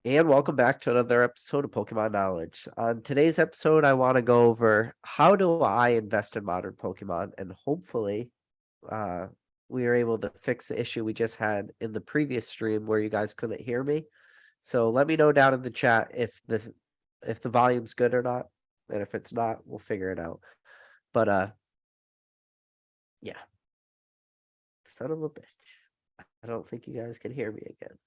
And welcome back to another episode of Pokemon Knowledge. On today's episode, I want to go over how do I invest in modern Pokemon, and hopefully, uh, we are able to fix the issue we just had in the previous stream where you guys couldn't hear me. So let me know down in the chat if the volume's good or not, and if it's not, we'll figure it out. But yeah, son of a bitch. I don't think you guys can hear me again.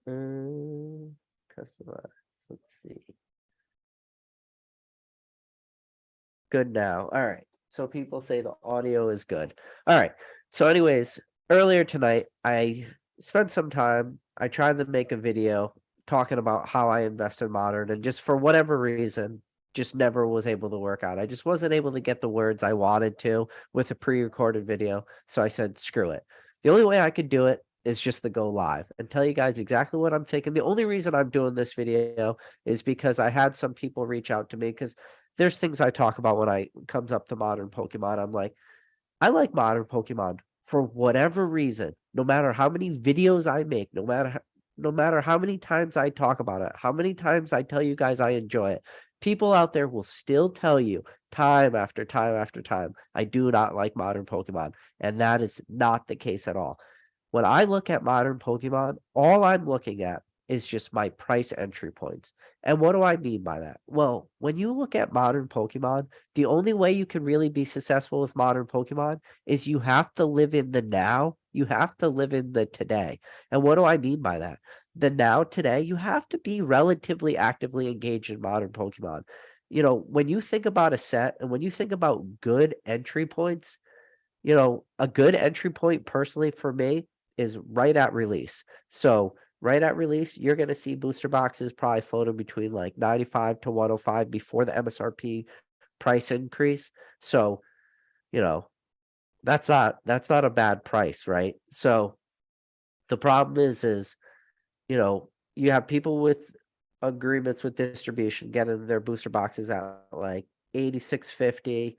Customize. Let's see. Good now. All right. So people say the audio is good. All right. So, anyways, earlier tonight, I spent some time. I tried to make a video talking about how I invest in modern, and just for whatever reason, just never was able to work out. I just wasn't able to get the words I wanted to with a pre recorded video. So I said, screw it. The only way I could do it is just to go live and tell you guys exactly what I'm thinking. The only reason I'm doing this video is because I had some people reach out to me because there's things I talk about when I comes up to modern Pokemon. I'm like, I like modern Pokemon for whatever reason. No matter how many videos I make, no matter how many times I talk about it, how many times I tell you guys I enjoy it, people out there will still tell you time after time after time, I do not like modern Pokemon, and that is not the case at all. When I look at modern Pokemon, all I'm looking at is just my price entry points. And what do I mean by that? Well, when you look at modern Pokemon, the only way you can really be successful with modern Pokemon is you have to live in the now. You have to live in the today. And what do I mean by that? The now today, you have to be relatively actively engaged in modern Pokemon. When you think about a set and when you think about good entry points, a good entry point personally for me is right at release. So right at release, you're going to see booster boxes probably floating between like 95 to 105 before the MSRP price increase. So, you know, that's not a bad price, right? So the problem is, you have people with agreements with distribution getting their booster boxes at like 86.50.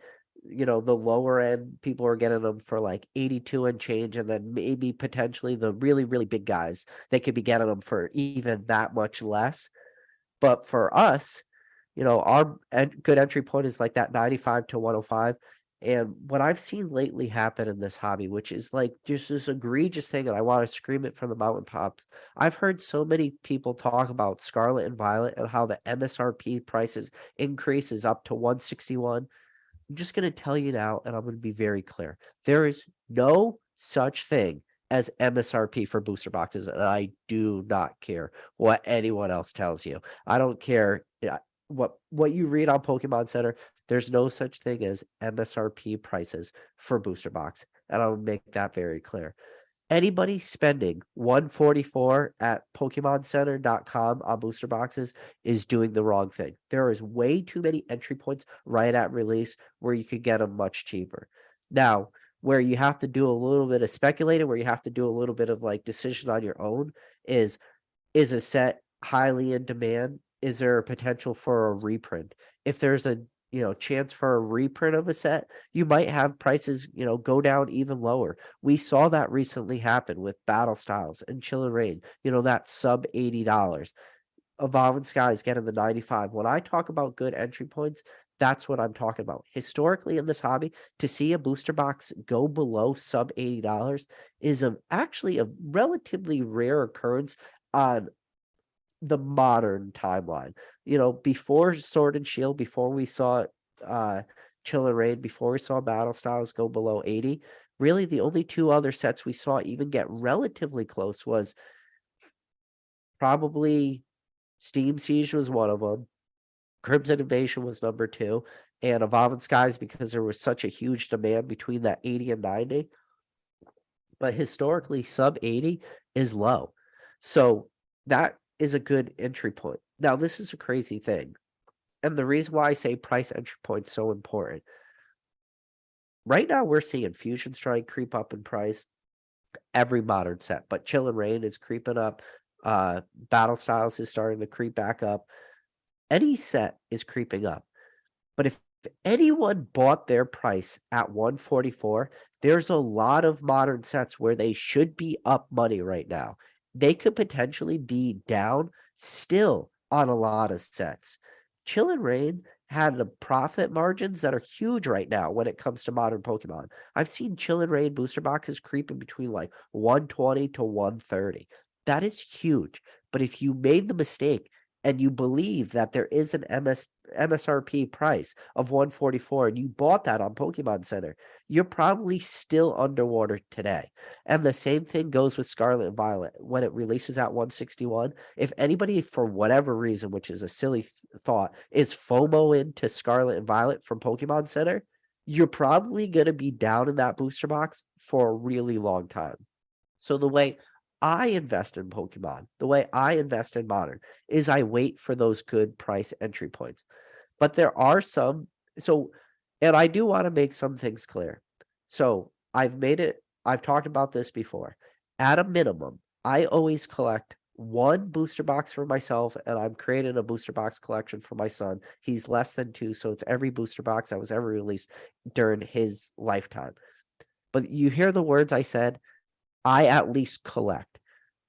The lower end people are getting them for like 82 and change, and then maybe potentially the really, really big guys, they could be getting them for even that much less. But for us, our good entry point is like that 95 to 105. And what I've seen lately happen in this hobby, which is like just this egregious thing, and I want to scream it from the mountaintops. I've heard so many people talk about Scarlet and Violet and how the MSRP prices increases up to 161. I'm just going to tell you now, and I'm going to be very clear. There is no such thing as MSRP for booster boxes, and I do not care what anyone else tells you. I don't care what you read on Pokemon Center. There's no such thing as MSRP prices for booster box, and I'll make that very clear. Anybody spending 144 at PokemonCenter.com on booster boxes is doing the wrong thing. There is way too many entry points right at release where you could get them much cheaper. Now, where you have to do a little bit of speculating, where you have to do a little bit of like decision on your own, is a set highly in demand? Is there a potential for a reprint? If there's a chance for a reprint of a set, you might have prices, go down even lower. We saw that recently happen with Battle Styles and Chill and Rain, that sub $80. Evolving Skies getting the 95. When I talk about good entry points, that's what I'm talking about. Historically in this hobby, to see a booster box go below sub $80 is actually a relatively rare occurrence on the modern timeline. Before Sword and Shield, before we saw uh Chill and Rain, before we saw Battle Styles go below 80, really the only two other sets we saw even get relatively close was probably Steam Siege was one of them, Crimson Invasion was number two, and Evolving Skies because there was such a huge demand between that 80 and 90. But historically, sub 80 is low. So that is a good entry point. Now, this is a crazy thing. And the reason why I say price entry point is so important. Right now, we're seeing Fusion Strike creep up in price every modern set, but Chill and Rain is creeping up. Battle Styles is starting to creep back up. Any set is creeping up. But if anyone bought their price at 144, there's a lot of modern sets where they should be up money right now. they could potentially be down still on a lot of sets. Chill and Rain had the profit margins that are huge right now when it comes to modern Pokemon. I've seen Chill and Rain booster boxes creeping between like 120 to 130. That is huge. But if you made the mistake and you believe that there is an MSRP price of 144 and you bought that on Pokemon Center, you're probably still underwater today. And the same thing goes with Scarlet and Violet. When it releases at 161, if anybody, for whatever reason, which is a silly thought, is FOMO into Scarlet and Violet from Pokemon Center, you're probably going to be down in that booster box for a really long time. So the way I invest in Pokemon, the way I invest in Modern, is I wait for those good price entry points. But there are some, and I do want to make some things clear. So I've talked about this before. At a minimum, I always collect one booster box for myself, and I'm creating a booster box collection for my son. He's less than 2, so it's every booster box that was ever released during his lifetime. But you hear the words I said, I at least collect.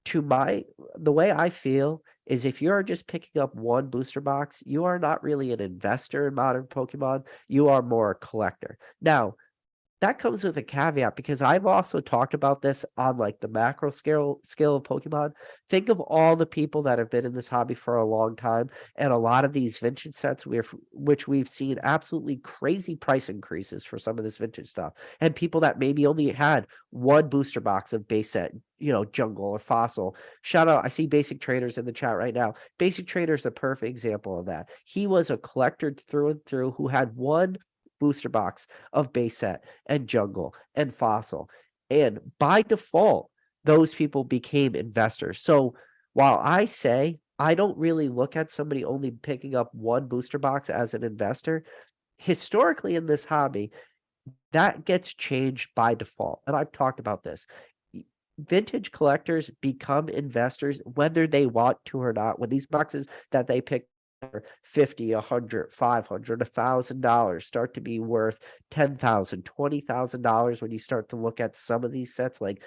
The way I feel is if you're just picking up one booster box, you are not really an investor in modern Pokemon. You are more a collector. Now, that comes with a caveat because I've also talked about this on like the macro scale of Pokemon. Think of all the people that have been in this hobby for a long time, and a lot of these vintage sets which we've seen absolutely crazy price increases for some of this vintage stuff, and people that maybe only had one booster box of base set, Jungle or Fossil. Shout out, I see Basic Traders in the chat right now. Basic Trader's a perfect example of that. He was a collector through and through who had one booster box of base set and Jungle and Fossil. And by default, those people became investors. So while I say I don't really look at somebody only picking up one booster box as an investor, historically in this hobby, that gets changed by default. And I've talked about this. Vintage collectors become investors whether they want to or not. When these boxes that they pick 50, 100, 500, $1,000 start to be worth $10,000, $20,000 when you start to look at some of these sets, like,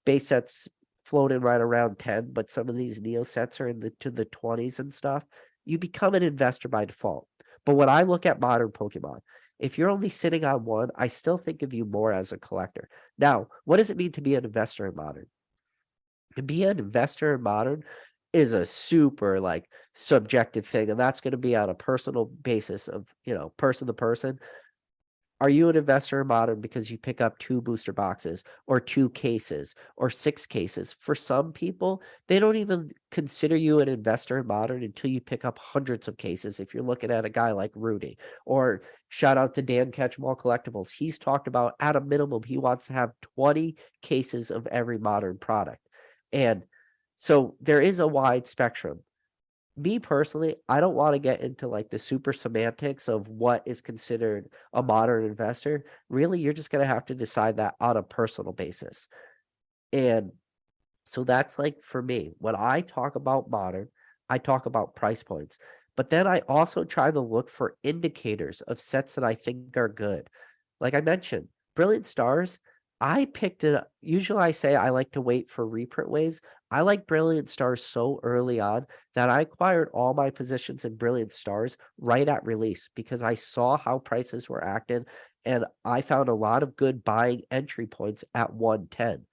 base sets floating right around 10, but some of these Neo sets are to the 20s and stuff. You become an investor by default. But when I look at modern Pokemon, if you're only sitting on one, I still think of you more as a collector. Now, what does it mean to be an investor in modern? To be an investor in modern is a super like subjective thing, and that's going to be on a personal basis of, person to person. Are you an investor in modern because you pick up 2 booster boxes or 2 cases or 6 cases? For some people, they don't even consider you an investor in modern until you pick up hundreds of cases. If you're looking at a guy like Rudy, or shout out to Dan Catchmall Collectibles. He's talked about at a minimum, he wants to have 20 cases of every modern product. And so there is a wide spectrum. Me personally, I don't want to get into like the super semantics of what is considered a modern investor. Really, you're just going to have to decide that on a personal basis. And so that's like for me, when I talk about modern, I talk about price points. But then I also try to look for indicators of sets that I think are good. Like I mentioned, Brilliant Stars, I picked it up. Usually I say I like to wait for reprint waves. I like Brilliant Stars so early on that I acquired all my positions in Brilliant Stars right at release because I saw how prices were acting and I found a lot of good buying entry points at 110.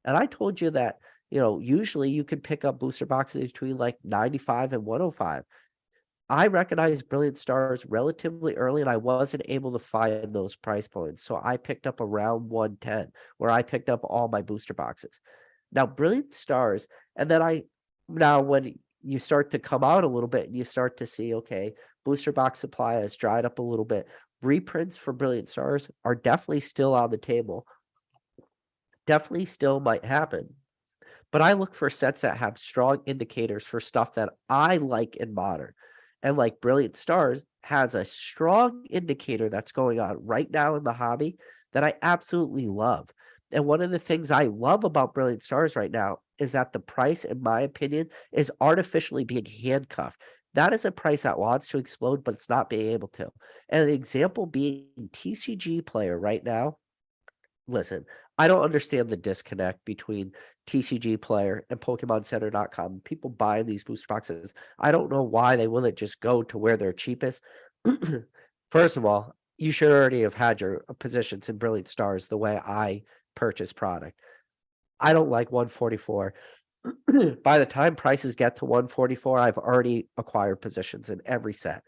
And I told you that, usually you could pick up booster boxes between like 95 and 105. I recognized Brilliant Stars relatively early, and I wasn't able to find those price points. So I picked up around 110, where I picked up all my booster boxes. Now, Brilliant Stars, and then now when you start to come out a little bit and you start to see, okay, booster box supply has dried up a little bit. Reprints for Brilliant Stars are definitely still on the table. Definitely still might happen. But I look for sets that have strong indicators for stuff that I like in modern. And like Brilliant Stars has a strong indicator that's going on right now in the hobby that I absolutely love. And one of the things I love about Brilliant Stars right now is that the price, in my opinion, is artificially being handcuffed. That is a price that wants to explode, but it's not being able to. And the example being TCG Player right now listen, I don't understand the disconnect between TCG Player and PokemonCenter.com. People buying these booster boxes. I don't know why they wouldn't just go to where they're cheapest. First of all, you should already have had your positions in Brilliant Stars the way I purchase product. I don't like 144. By the time prices get to 144, I've already acquired positions in every set.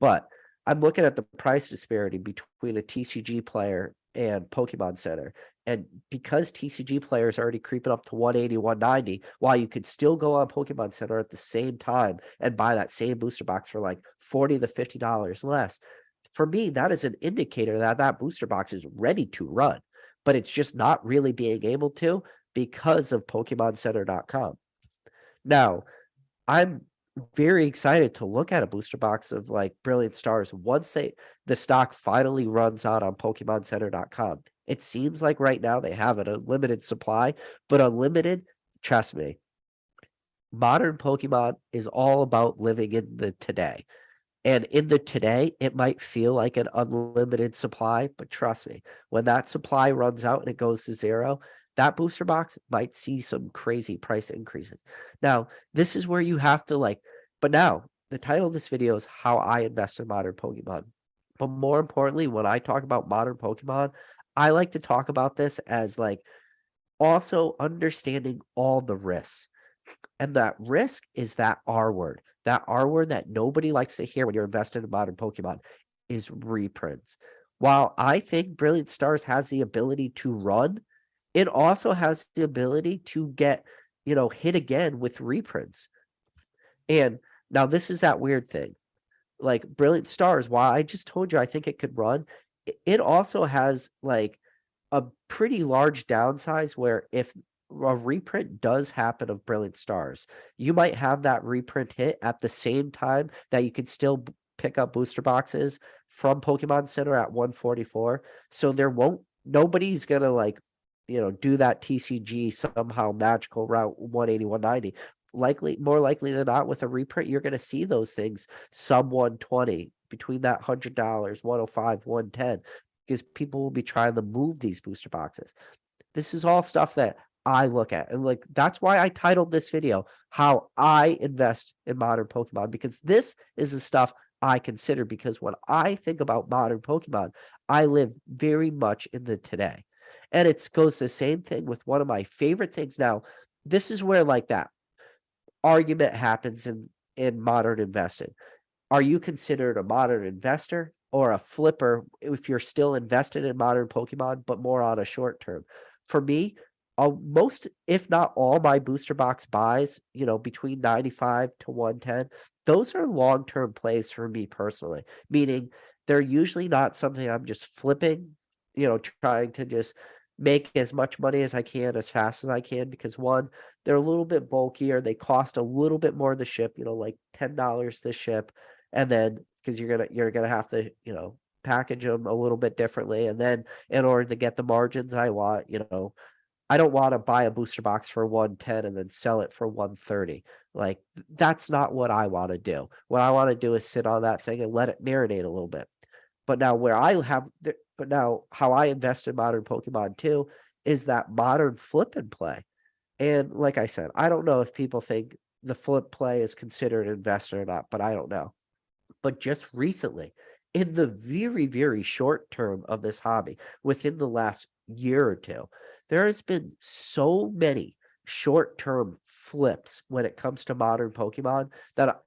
But I'm looking at the price disparity between a TCG player and Pokemon Center. And because TCG player is already creeping up to 180, 190, while you could still go on Pokemon Center at the same time and buy that same booster box for like $40 to $50 less. For me, that is an indicator that that booster box is ready to run, but it's just not really being able to because of PokemonCenter.com. Now, I'm very excited to look at a booster box of like Brilliant Stars once the stock finally runs out on PokemonCenter.com. It seems like right now they have an unlimited supply, but unlimited, trust me, modern Pokemon is all about living in the today. And in the today, it might feel like an unlimited supply, but trust me, when that supply runs out and it goes to zero, that booster box might see some crazy price increases. Now, this is where you have to like, but now the title of this video is How I Invest in Modern Pokemon. But more importantly, when I talk about modern Pokemon, I like to talk about this as like also understanding all the risks. And that risk is that R word. That R word that nobody likes to hear when you're invested in modern Pokemon is reprints. While I think Brilliant Stars has the ability to run, it also has the ability to get, hit again with reprints. And now this is that weird thing. Like Brilliant Stars, while I just told you I think it could run, it also has like a pretty large downsize where if a reprint does happen of Brilliant Stars, you might have that reprint hit at the same time that you could still pick up booster boxes from Pokemon Center at 144. So nobody's gonna like, do that TCG somehow magical route 180, 190. More likely than not, with a reprint, you're gonna see those things sub 120 between that $100, 105, 110, because people will be trying to move these booster boxes. This is all stuff that I look at. And like that's why I titled this video How I Invest in Modern Pokemon, because this is the stuff I consider. Because when I think about modern Pokemon, I live very much in the today. And it goes the same thing with one of my favorite things. Now, this is where like that argument happens in modern investing. Are you considered a modern investor or a flipper if you're still invested in modern Pokemon, but more on a short term? For me, most, if not all, my booster box buys, between 95 to 110, those are long term plays for me personally, meaning they're usually not something I'm just flipping, trying to just make as much money as I can as fast as I can, because one, they're a little bit bulkier, they cost a little bit more to ship, like $10 to ship, and then because you're gonna have to, package them a little bit differently, and then in order to get the margins I want, I don't want to buy a booster box for 110 and then sell it for 130. Like that's not what I want to do. What I want to do is sit on that thing and let it marinate a little bit. But now but now how I invest in modern Pokemon too is that modern flip and play. And like I said, I don't know if people think the flip play is considered an investment or not, but I don't know. But just recently, in the very, very short term of this hobby, within the last year or two, there has been so many short-term flips when it comes to modern Pokemon that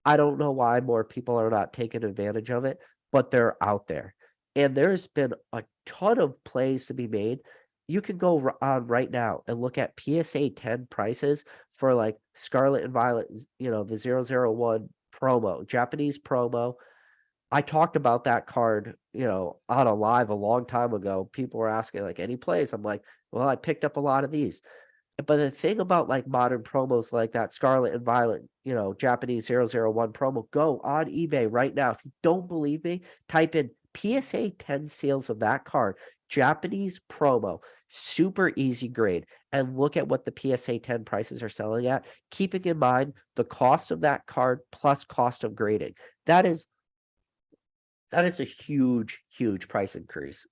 I don't know why more people are not taking advantage of it, but they're out there. And there's been a ton of plays to be made. You can go on right now and look at PSA 10 prices for like Scarlet and Violet, the 001 promo, Japanese promo. I talked about that card, on a live a long time ago. People were asking like any plays. I'm like, well, I picked up a lot of these. But the thing about like modern promos like that Scarlet and Violet, Japanese 001 promo, go on eBay right now. If you don't believe me, type in PSA 10 sales of that card, Japanese promo, super easy grade, and look at what the PSA 10 prices are selling at, keeping in mind the cost of that card plus cost of grading. That is a huge, huge price increase.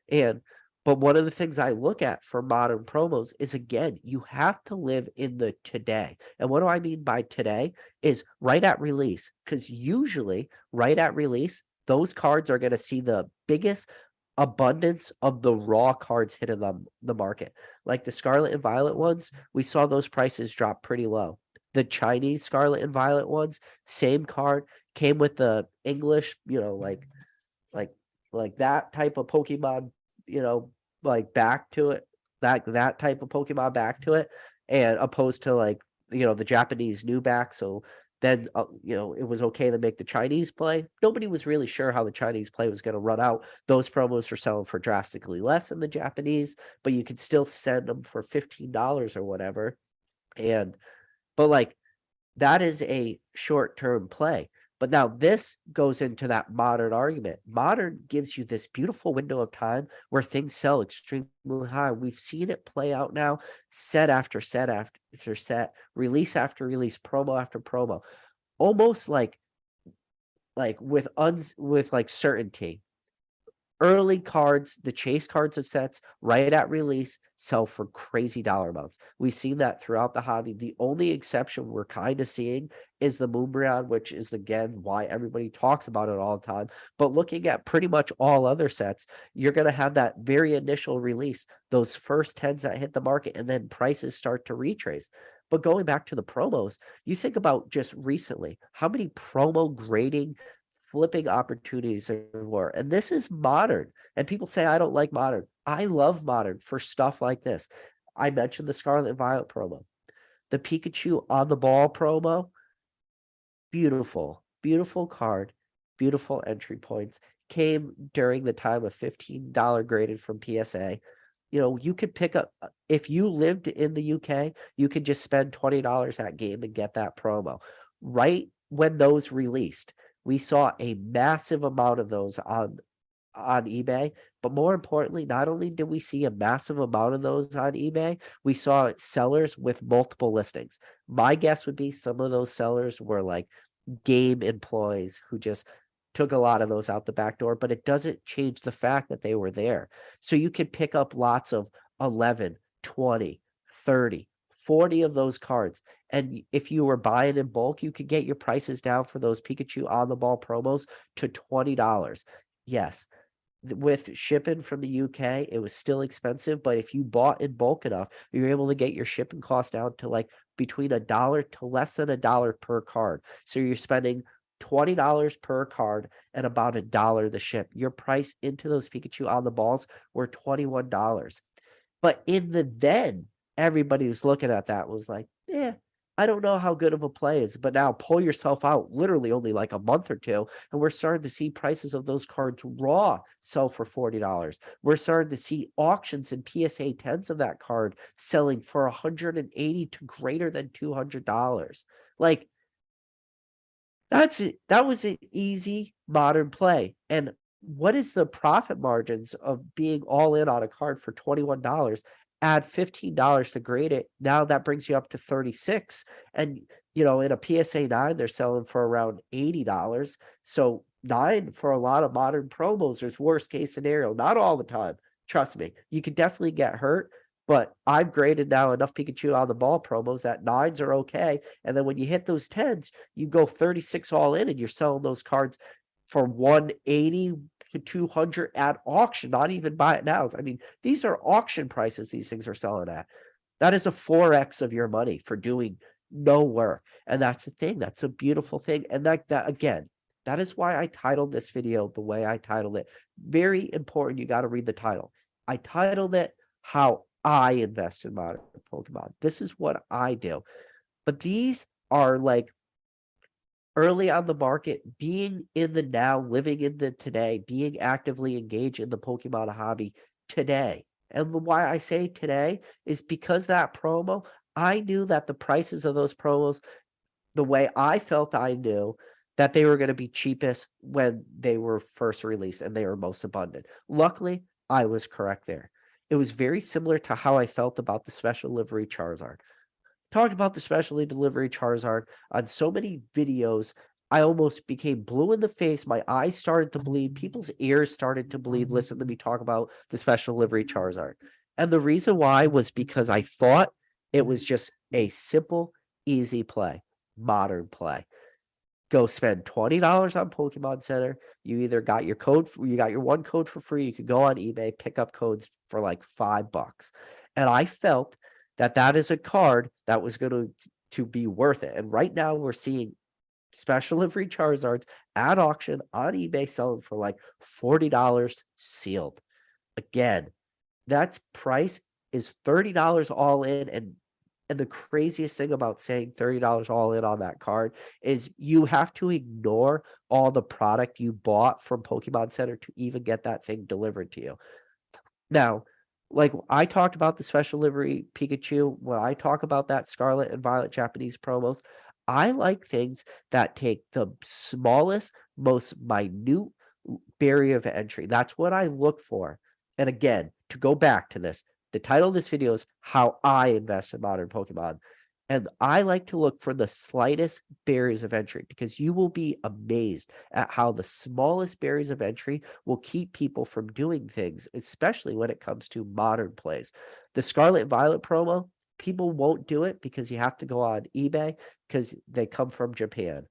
And But one of the things I look at for modern promos is, again, you have to live in the today. And what do I mean by today is right at release, because usually right at release, those cards are going to see the biggest abundance of the raw cards hitting the market. Like the Scarlet and Violet ones, we saw those prices drop pretty low. The Chinese Scarlet and Violet ones, same card, came with the English, like like that type of Pokemon, you know, like back to it, that type of Pokemon back to it, and opposed to like, the Japanese new back. So then, it was okay to make the Chinese play. Nobody was really sure how the Chinese play was going to run out. Those promos were selling for drastically less than the Japanese, but you could still send them for $15 or whatever. But like that is a short-term play. But now this goes into that modern argument. Modern gives you this beautiful window of time where things sell extremely high. We've seen it play out now, set after set after set, release after release, promo after promo, almost like with like certainty. Early cards, the chase cards of sets right at release sell for crazy dollar amounts. We've seen that throughout the hobby. The only exception we're kind of seeing is the Moonbreon, which is again why everybody talks about it all the time. But looking at pretty much all other sets, you're going to have that very initial release, those first tens that hit the market, and then prices start to retrace. But going back to the promos, you think about just recently, how many promo grading flipping opportunities there were. And this is modern. And people say, I don't like modern. I love modern for stuff like this. I mentioned the Scarlet and Violet promo, the Pikachu on the ball promo. Beautiful, beautiful card, beautiful entry points. Came during the time of $15 graded from PSA. You could pick up, if you lived in the UK, you could just spend $20 that game and get that promo. Right when those released, we saw a massive amount of those on eBay. But more importantly, not only did we see a massive amount of those on eBay, we saw sellers with multiple listings. My guess would be some of those sellers were like game employees who just took a lot of those out the back door, but it doesn't change the fact that they were there. So you could pick up lots of 11, 20, 30, 40 of those cards. And if you were buying in bulk, you could get your prices down for those Pikachu on the ball promos to $20. Yes, with shipping from the UK, it was still expensive, but if you bought in bulk enough, you were able to get your shipping cost down to like between $1 to less than $1 per card. So you're spending $20 per card and about $1 to ship. Your price into those Pikachu on the balls were $21. But in the then, everybody was looking at that was like, yeah, I don't know how good of a play is. But now pull yourself out literally only like a month or two, and we're starting to see prices of those cards raw sell for $40. We're starting to see auctions and PSA 10s of that card selling for $180 to greater than $200. Like that's it. That was an easy modern play. And what is the profit margins of being all in on a card for $21? Add $15 to grade it. Now that brings you up to 36. And in a PSA 9, they're selling for around $80. So 9 for a lot of modern promos is worst case scenario. Not all the time. Trust me. You could definitely get hurt. But I've graded now enough Pikachu on the ball promos that 9s are okay. And then when you hit those 10s, you go 36 all in and you're selling those cards for 180 to 200 at auction, not even buy it now. I mean, these are auction prices these things are selling at. That is a 4x of your money for doing no work. And that's the thing. That's a beautiful thing. And that again, that is why I titled this video the way I titled it. Very important. You got to read the title. I titled it How I Invest in Modern Pokemon. This is what I do. But these are like early on the market, being in the now, living in the today, being actively engaged in the Pokemon hobby today. And why I say today is because that promo, I knew that the prices of those promos, the way I felt I knew that they were going to be cheapest when they were first released and they were most abundant. Luckily, I was correct there. It was very similar to how I felt about the special delivery Charizard. Talked about the specially delivery Charizard on so many videos I almost became blue in the face. My eyes started to bleed. People's ears started to bleed. Listen to me talk about the special delivery Charizard. And the reason why was because I thought it was just a simple, easy play, modern play. Go spend $20 on Pokemon Center. You either got your code, you got your one code for free. You could go on eBay, pick up codes for like $5. And I felt that that is a card that was going to be worth it. And right now we're seeing special delivery Charizards at auction on eBay selling for like $40 sealed. Again, that's price is $30 all in, and the craziest thing about saying $30 all in on that card is you have to ignore all the product you bought from Pokemon Center to even get that thing delivered to you. Now, like I talked about the special delivery Pikachu, when I talk about that Scarlet and Violet Japanese promos, I like things that take the smallest, most minute barrier of entry. That's what I look for. And again, to go back to this, the title of this video is How I Invest in Modern Pokemon. And I like to look for the slightest barriers of entry because you will be amazed at how the smallest barriers of entry will keep people from doing things, especially when it comes to modern plays. The Scarlet and Violet promo, people won't do it because you have to go on eBay because they come from Japan.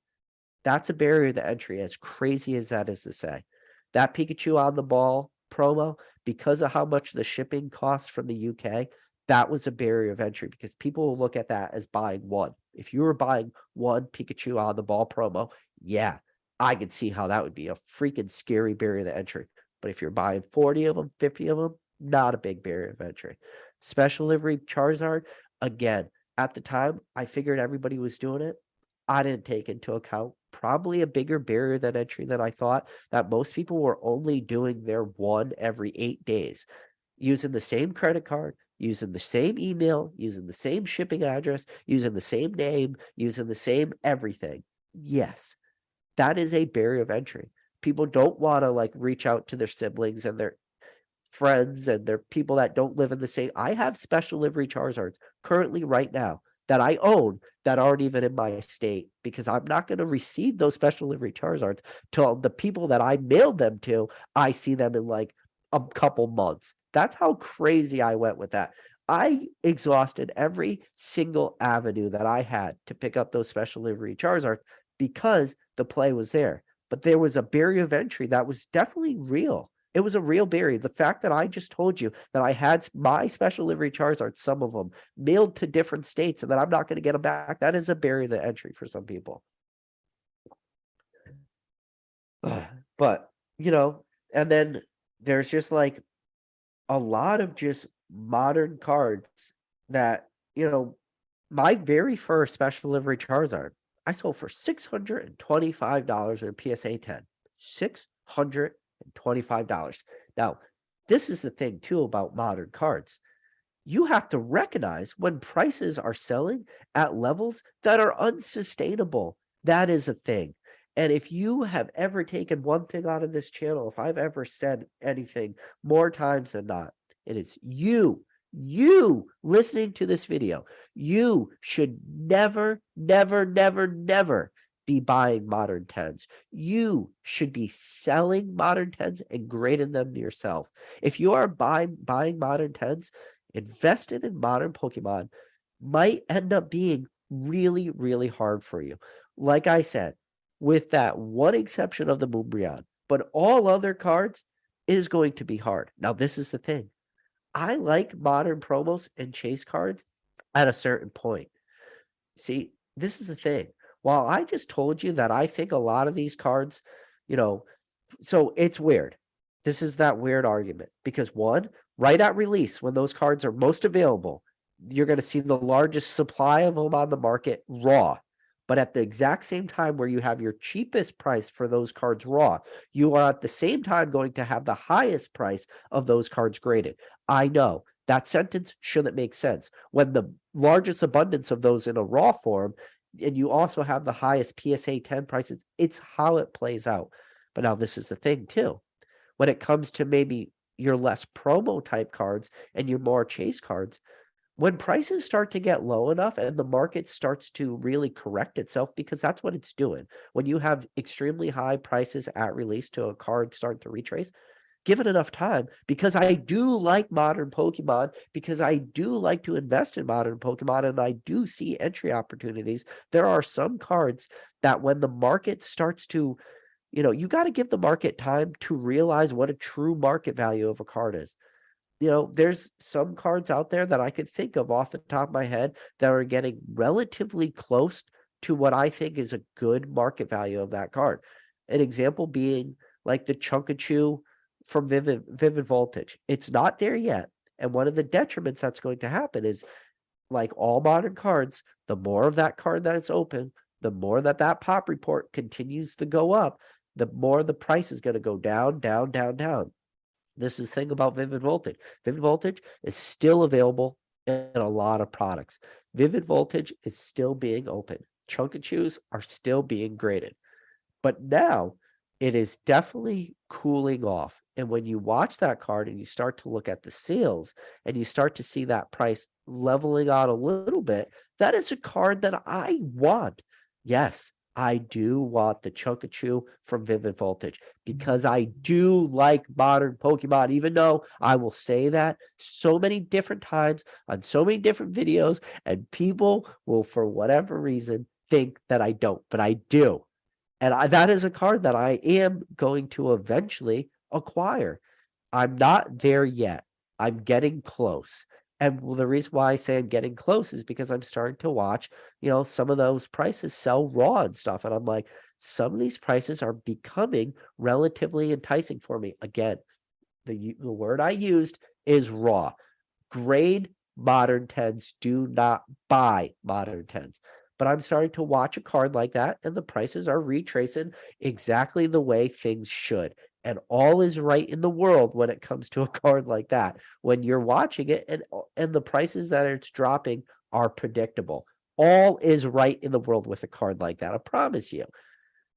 That's a barrier to entry, as crazy as that is to say. That Pikachu on the ball promo, because of how much the shipping costs from the UK, that was a barrier of entry because people will look at that as buying one. If you were buying one Pikachu on the ball promo, yeah, I could see how that would be a freaking scary barrier to entry. But if you're buying 40 of them, 50 of them, not a big barrier of entry. Special delivery Charizard, again, at the time, I figured everybody was doing it. I didn't take into account probably a bigger barrier than entry than I thought, that most people were only doing their one every 8 days, using the same credit card, using the same email, using the same shipping address, using the same name, using the same everything. Yes, that is a barrier of entry. People don't want to like reach out to their siblings and their friends and their people that don't live in the same. I have special delivery Charizards currently right now that I own that aren't even in my state because I'm not going to receive those special delivery Charizards till the people that I mailed them to, I see them in like a couple months. That's how crazy I went with that. I exhausted every single avenue that I had to pick up those special delivery Charizards because the play was there. But there was a barrier of entry that was definitely real. It was a real barrier. The fact that I just told you that I had my special delivery Charizards, some of them, mailed to different states and that I'm not going to get them back, that is a barrier to entry for some people. But, you know, and then there's just like a lot of just modern cards that, you know, my very first special delivery Charizard, I sold for $625 in a PSA 10. $625. Now, this is the thing too about modern cards. You have to recognize when prices are selling at levels that are unsustainable. That is a thing. And if you have ever taken one thing out of this channel, if I've ever said anything more times than not, it is you listening to this video. You should never, never, never, never be buying modern 10s. You should be selling modern 10s and grading them yourself. If you are buying modern 10s, investing in modern Pokemon might end up being really, really hard for you. Like I said, with that one exception of the Moonbreon, but all other cards is going to be hard. Now, this is the thing. I like modern promos and chase cards at a certain point. See, this is the thing. While I just told you that I think a lot of these cards, you know, so it's weird. This is that weird argument because one, right at release, when those cards are most available, you're going to see the largest supply of them on the market raw. But at the exact same time where you have your cheapest price for those cards raw, you are at the same time going to have the highest price of those cards graded. I know that sentence shouldn't make sense. When the largest abundance of those in a raw form, and you also have the highest PSA 10 prices, it's how it plays out. But now this is the thing too. When it comes to maybe your less promo type cards and your more chase cards, when prices start to get low enough and the market starts to really correct itself, because that's what it's doing. When you have extremely high prices at release to a card starting to retrace, give it enough time, because I do like modern Pokemon, because I do like to invest in modern Pokemon, and I do see entry opportunities. There are some cards that when the market starts to, you got to give the market time to realize what a true market value of a card is. There's some cards out there that I could think of off the top of my head that are getting relatively close to what I think is a good market value of that card. An example being like the Chunkachu from Vivid Voltage. It's not there yet. And one of the detriments that's going to happen is, like all modern cards, the more of that card that is open, the more that pop report continues to go up, the more the price is going to go down, down, down, down. This is the thing about Vivid Voltage. Vivid Voltage is still available in a lot of products. Vivid Voltage is still being open. Chunkachus are still being graded. But now it is definitely cooling off. And when you watch that card and you start to look at the sales and you start to see that price leveling out a little bit, that is a card that I want. Yes, I do want the Chunkachu from Vivid Voltage because I do like modern Pokemon, even though I will say that so many different times on so many different videos, and people will, for whatever reason, think that I don't, but I do. And that is a card that I am going to eventually acquire. I'm not there yet. I'm getting close. And the reason why I say I'm getting close is because I'm starting to watch, some of those prices sell raw and stuff. And I'm like, some of these prices are becoming relatively enticing for me. Again, the word I used is raw. Grade modern 10s, do not buy modern 10s. But I'm starting to watch a card like that, and the prices are retracing exactly the way things should. And all is right in the world when it comes to a card like that. When you're watching it and the prices that it's dropping are predictable. All is right in the world with a card like that, I promise you.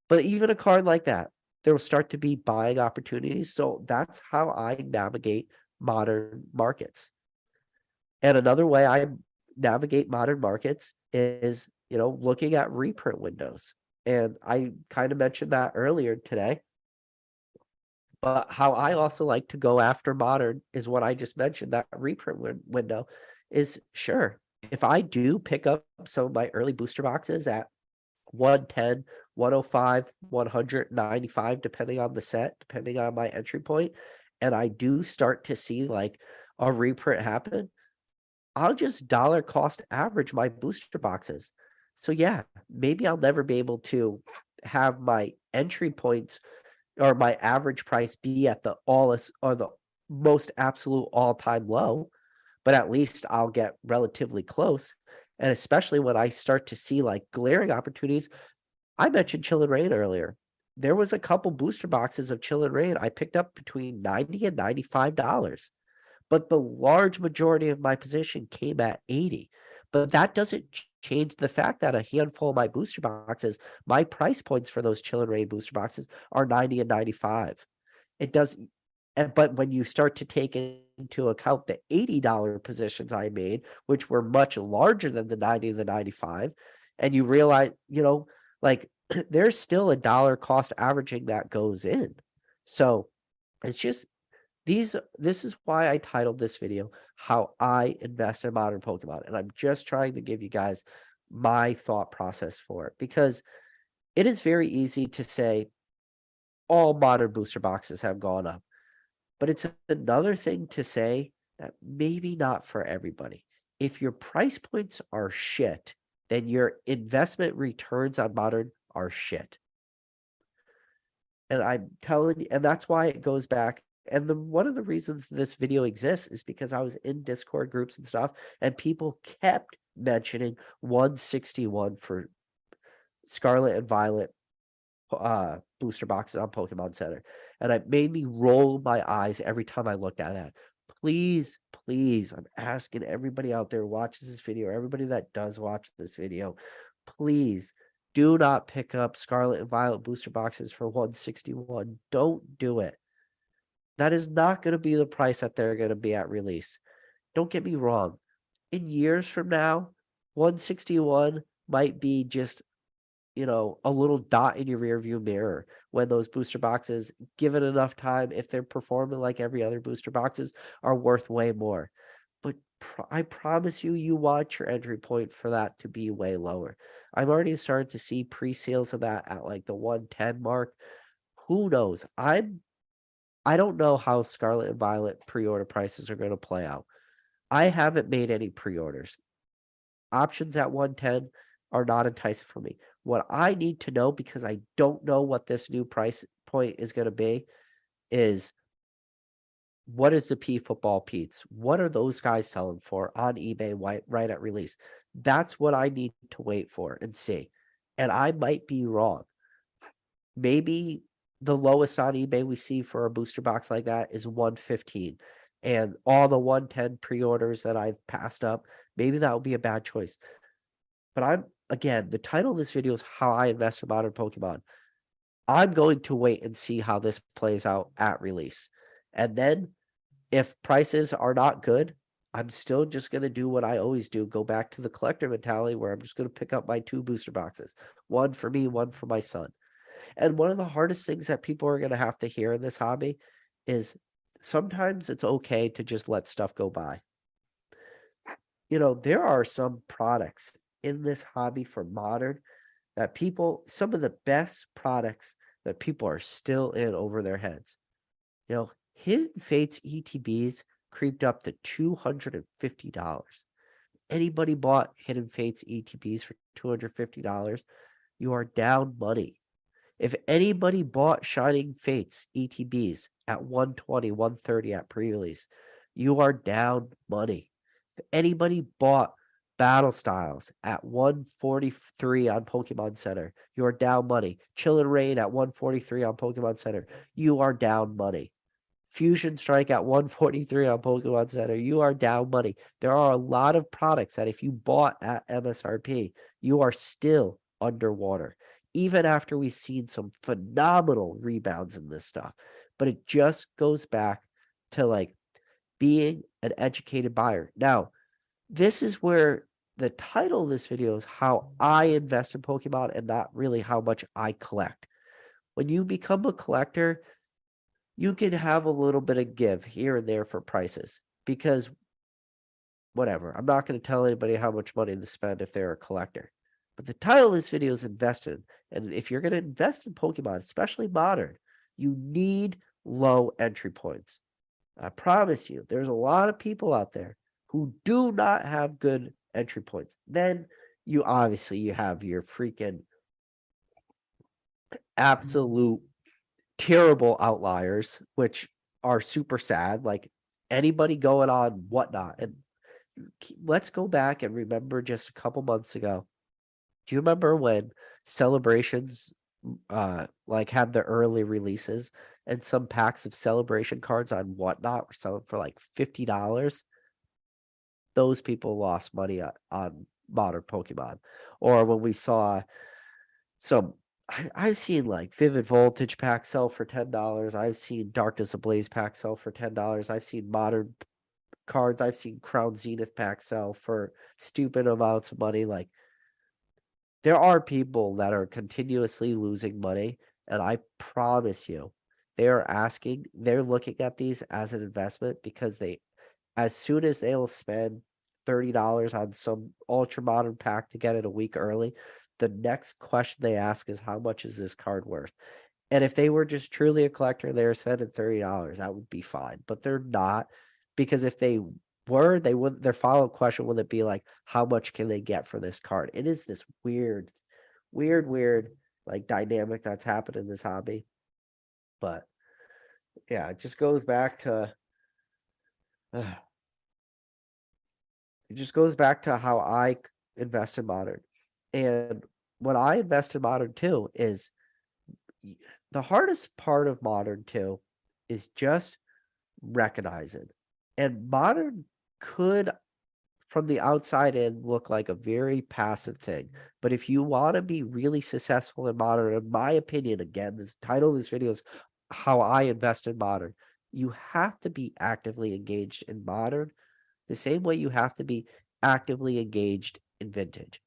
But even a card like that, there will start to be buying opportunities. So that's how I navigate modern markets. And another way I navigate modern markets is, looking at reprint windows. And I kind of mentioned that earlier today. But how I also like to go after modern is what I just mentioned, that reprint window is sure. If I do pick up some of my early booster boxes at 110, 105, 195, depending on the set, depending on my entry point, and I do start to see like a reprint happen, I'll just dollar cost average my booster boxes. So yeah, maybe I'll never be able to have my entry points or my average price be at the or the most absolute all-time low, but at least I'll get relatively close. And especially when I start to see like glaring opportunities, I mentioned Chill and Rain earlier. There was a couple booster boxes of Chill and Rain I picked up between $90 and $95. But the large majority of my position came at 80. But that doesn't change the fact that a handful of my booster boxes, my price points for those Chill and Rain booster boxes are 90 and 95. It doesn't, but when you start to take into account the $80 positions I made, which were much larger than the 90 and the 95, and you realize, like there's still a dollar cost averaging that goes in. So it's just this is why I titled this video, How I Invest in Modern Pokemon. And I'm just trying to give you guys my thought process for it, because it is very easy to say all modern booster boxes have gone up. But it's another thing to say that maybe not for everybody. If your price points are shit, then your investment returns on modern are shit. And I'm telling you, and that's why it goes back. And one of the reasons this video exists is because I was in Discord groups and stuff, and people kept mentioning 161 for Scarlet and Violet booster boxes on Pokemon Center. And it made me roll my eyes every time I looked at that. Please, please, I'm asking everybody out there who watches this video, everybody that does watch this video, please do not pick up Scarlet and Violet booster boxes for 161. Don't do it. That is not going to be the price that they're going to be at release. Don't get me wrong. in years from now, 161 might be just, a little dot in your rearview mirror when those booster boxes, given enough time, if they're performing like every other booster boxes, are worth way more. But I promise you, you want your entry point for that to be way lower. I'm already starting to see pre-sales of that at like the 110 mark. Who knows? I don't know how Scarlet and Violet pre-order prices are going to play out. I haven't made any pre-orders. Options at 110 are not enticing for me. What I need to know, because I don't know what this new price point is going to be, is what is the P football Pete's? What are those guys selling for on eBay right at release? That's what I need to wait for and see. And I might be wrong. Maybe the lowest on eBay we see for a booster box like that is 115. And all the 110 pre-orders that I've passed up, maybe that would be a bad choice. But again, the title of this video is How I Invest in Modern Pokemon. I'm going to wait and see how this plays out at release. And then if prices are not good, I'm still just going to do what I always do, go back to the collector mentality where I'm just going to pick up my 2 booster boxes, one for me, one for my son. And one of the hardest things that people are going to have to hear in this hobby is sometimes it's okay to just let stuff go by. There are some products in this hobby for modern that some of the best products that people are still in over their heads. Hidden Fates ETBs creeped up to $250. Anybody bought Hidden Fates ETBs for $250, you are down money. If anybody bought Shining Fates ETBs at 120, 130 at pre-release, you are down money. If anybody bought Battle Styles at 143 on Pokemon Center, you are down money. Chill and Rain at 143 on Pokemon Center, you are down money. Fusion Strike at 143 on Pokemon Center, you are down money. There are a lot of products that if you bought at MSRP, you are still underwater, even after we've seen some phenomenal rebounds in this stuff. But it just goes back to like being an educated buyer. Now, this is where the title of this video is How I Invest in Pokemon and not really how much I collect. When you become a collector, you can have a little bit of give here and there for prices because whatever, I'm not going to tell anybody how much money to spend if they're a collector. But the title of this video is invested. And if you're going to invest in Pokemon, especially modern, you need low entry points. I promise you, there's a lot of people out there who do not have good entry points. Then you have your freaking absolute terrible outliers, which are super sad, like anybody going on Whatnot. And let's go back and remember just a couple months ago. Do you remember when Celebrations like had the early releases and some packs of Celebration cards on Whatnot were selling for like $50? Those people lost money on modern Pokemon. Or when we saw some I've seen like Vivid Voltage pack sell for $10. I've seen Darkness Ablaze pack sell for $10. I've seen modern cards. I've seen Crown Zenith pack sell for stupid amounts of money. Like, there are people that are continuously losing money, and I promise you, they're looking at these as an investment because as soon as they will spend $30 on some ultra modern pack to get it a week early, the next question they ask is how much is this card worth? And if they were just truly a collector and they were spending $30, that would be fine. But they're not, because if they were, they wouldn't. Their follow-up question wouldn't be like, how much can they get for this card? It is this weird like dynamic that's happened in this hobby. But yeah, it just goes back to how I invest in modern. And what I invest in modern too is the hardest part of modern too is just recognizing. And modern could, from the outside in, look like a very passive thing. But if you want to be really successful in modern, in my opinion, again, the title of this video is How I Invest in Modern. You have to be actively engaged in modern the same way you have to be actively engaged in vintage.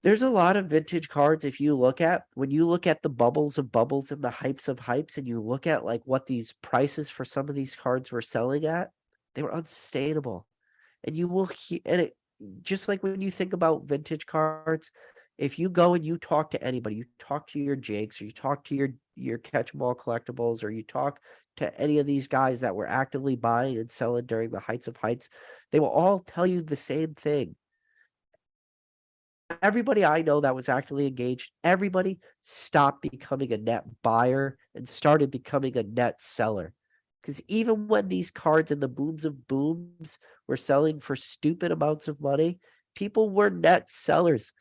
There's a lot of vintage cards if you look at when you look at the bubbles of bubbles and the hypes of hypes, and you look at like what these prices for some of these cards were selling at, they were unsustainable. And you will hear, and it just like when you think about vintage cards, if you go and you talk to anybody, you talk to your Jakes, or you talk to your Catch 'em all collectibles, or you talk to any of these guys that were actively buying and selling during the heights of heights, they will all tell you the same thing. Everybody I know that was actively engaged, everybody stopped becoming a net buyer and started becoming a net seller. Because even when these cards and the booms of booms were selling for stupid amounts of money, people were net sellers.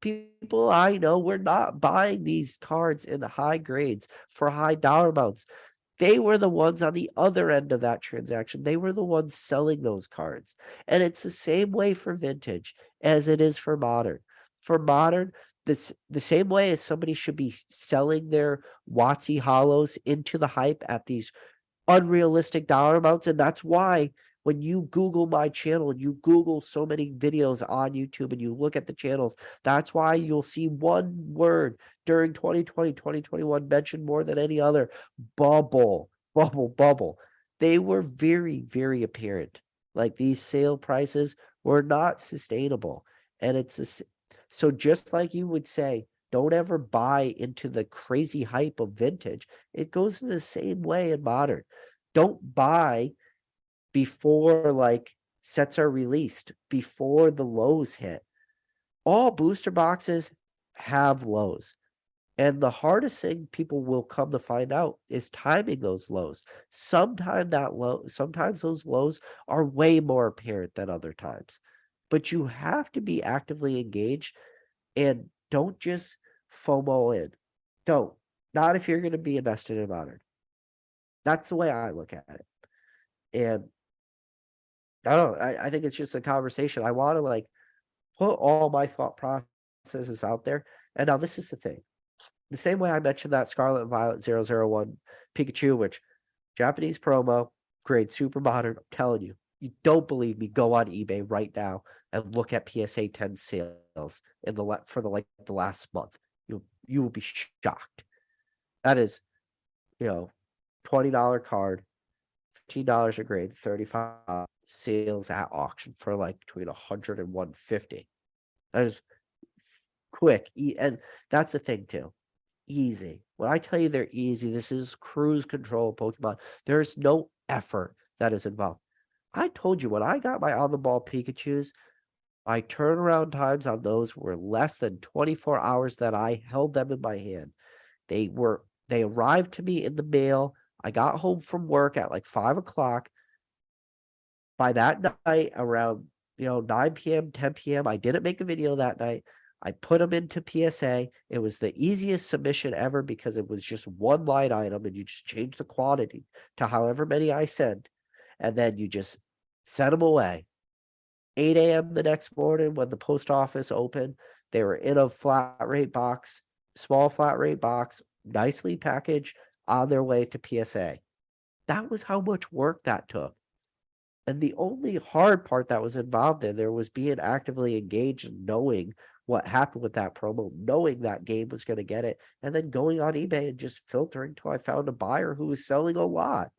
People I know were not buying these cards in high grades for high dollar amounts. They were the ones on the other end of that transaction. They were the ones selling those cards. And it's the same way for vintage as it is for modern. For modern, the same way as somebody should be selling their WotC hollows into the hype at these unrealistic dollar amounts. And that's why when you Google my channel and you Google so many videos on YouTube and you look at the channels, that's why you'll see one word during 2020, 2021 mentioned more than any other: bubble, bubble, bubble. They were very, very apparent. Like these sale prices were not sustainable. And so just like you would say, don't ever buy into the crazy hype of vintage. It goes in the same way in modern. Don't buy before like sets are released, before the lows hit. All booster boxes have lows. And the hardest thing people will come to find out is timing those lows. Sometimes those lows are way more apparent than other times. But you have to be actively engaged and don't just FOMO in. Don't. Not if you're going to be invested in modern. That's the way I look at it. And I don't know. I think it's just a conversation. I want to like put all my thought processes out there. And now this is the thing. The same way I mentioned that Scarlet and Violet 001 Pikachu, which Japanese promo, grade super modern. I'm telling you, you don't believe me, go on eBay right now and look at PSA 10 sales in the last month. You will be shocked. That is, $20 card, $15 a grade, 35 sales at auction for like between 100 and 150. That is quick. And that's the thing too. Easy. When I tell you they're easy, this is cruise control Pokemon. There's no effort that is involved. I told you when I got my on the ball Pikachus, my turnaround times on those were less than 24 hours that I held them in my hand. They arrived to me in the mail. I got home from work at like 5 o'clock. By that night, around 9 p.m., 10 p.m., I didn't make a video that night. I put them into PSA. It was the easiest submission ever because it was just one line item and you just change the quantity to however many I sent. And then you just send them away. 8 a.m. the next morning when the post office opened, they were in a flat rate box, small flat rate box, nicely packaged, on their way to PSA. That was how much work that took. And the only hard part that was involved in there was being actively engaged and knowing what happened with that promo, knowing that game was going to get it, and then going on eBay and just filtering till I found a buyer who was selling a lot.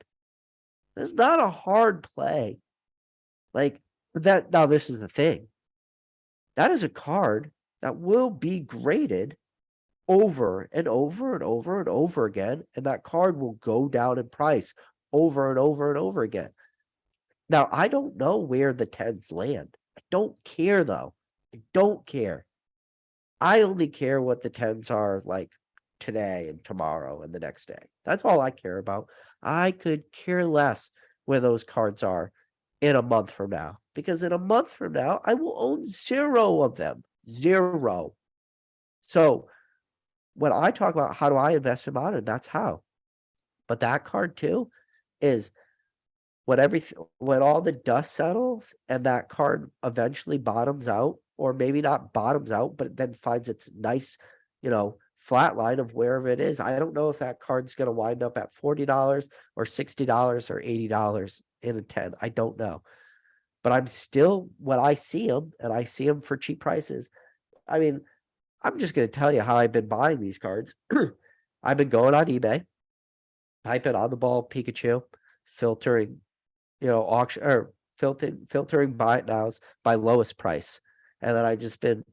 It's not a hard play. Like that. Now, this is the thing. That is a card that will be graded over and over and over and over again, and that card will go down in price over and over and over again. Now, I don't know where the 10s land. I don't care, though. I don't care. I only care what the 10s are like today and tomorrow and the next day. That's all I care about. I could care less where those cards are in a month from now, because in a month from now, I will own 0 of them. 0. So when I talk about how do I invest in modern, that's how. But that card too is when all the dust settles and that card eventually bottoms out, or maybe not bottoms out, but then finds its nice, flat line of wherever it is. I don't know if that card's going to wind up at $40 or $60 or $80 in a 10. I don't know. but I'm still, when I see them and I see them for cheap prices, I mean, I'm just going to tell you how I've been buying these cards. I've been going on eBay, typing on the ball Pikachu, filtering, auction or filtering buy it nows by lowest price. And then I just been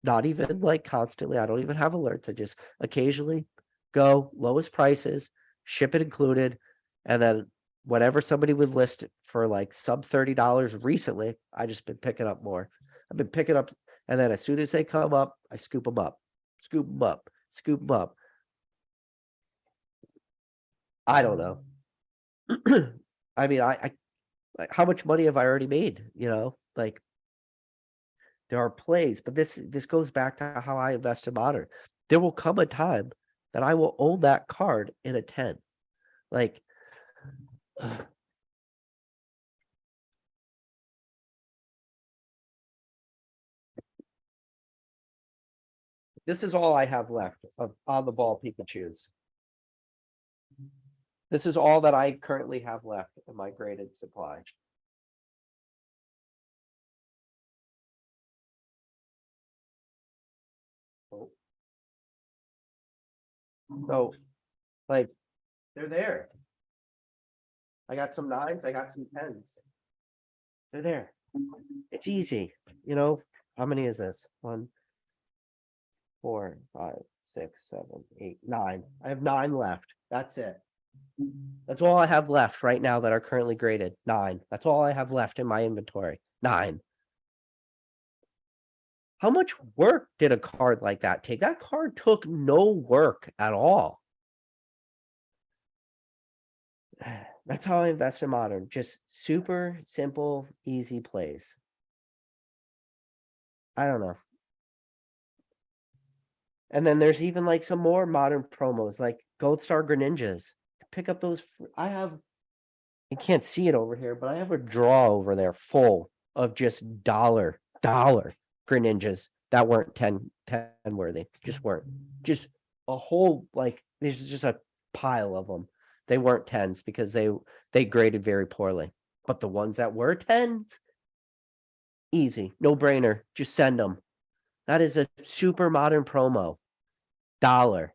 not even like constantly, I don't even have alerts. I just occasionally go lowest prices, ship it included, and then whatever somebody would list it for like sub $30 recently, I just been picking up more. I've been picking up, and then as soon as they come up, I scoop them up, scoop them up, scoop them up. I don't know. I mean, I like, how much money have I already made? Like there are plays, but this goes back to how I invest in modern. There will come a time that I will own that card in a 10. Like this is all I have left of on the ball Pikachus. This is all that I currently have left in my graded supply. So, like, they're there. I got some 9s, I got some 10s. They're there. It's easy, How many is this? 1, 4, 5, 6, 7, 8, 9. I have 9 left. That's it. That's all I have left right now that are currently graded. 9. That's all I have left in my inventory. 9. How much work did a card like that take? That card took no work at all. That's how I invest in modern. Just super simple, easy plays. I don't know. And then there's even like some more modern promos like Gold Star Greninjas. Pick up those. I have, you can't see it over here, but I have a drawer over there full of just dollar Greninjas that weren't 10 worthy. Just weren't. Just a whole, like, there's just a pile of them. They weren't 10s because they graded very poorly. But the ones that were 10s, easy, no brainer. Just send them. That is a super modern promo. Dollar.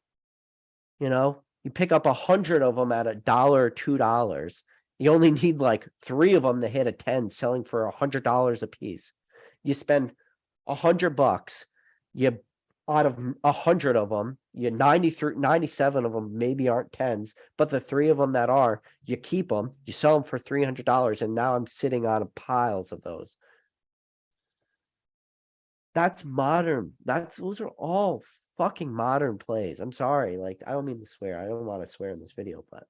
You pick up 100 of them at $1 or $2. You only need like 3 of them to hit a 10, selling for $100 a piece. You spend $100. You out of 100 of them, you 93, 97 of them maybe aren't 10s, but the 3 of them that are, you keep them, you sell them for $300, and now I'm sitting on piles of those. That's modern. Those are all fucking modern plays. I'm sorry. Like, I don't mean to swear. I don't want to swear in this video, but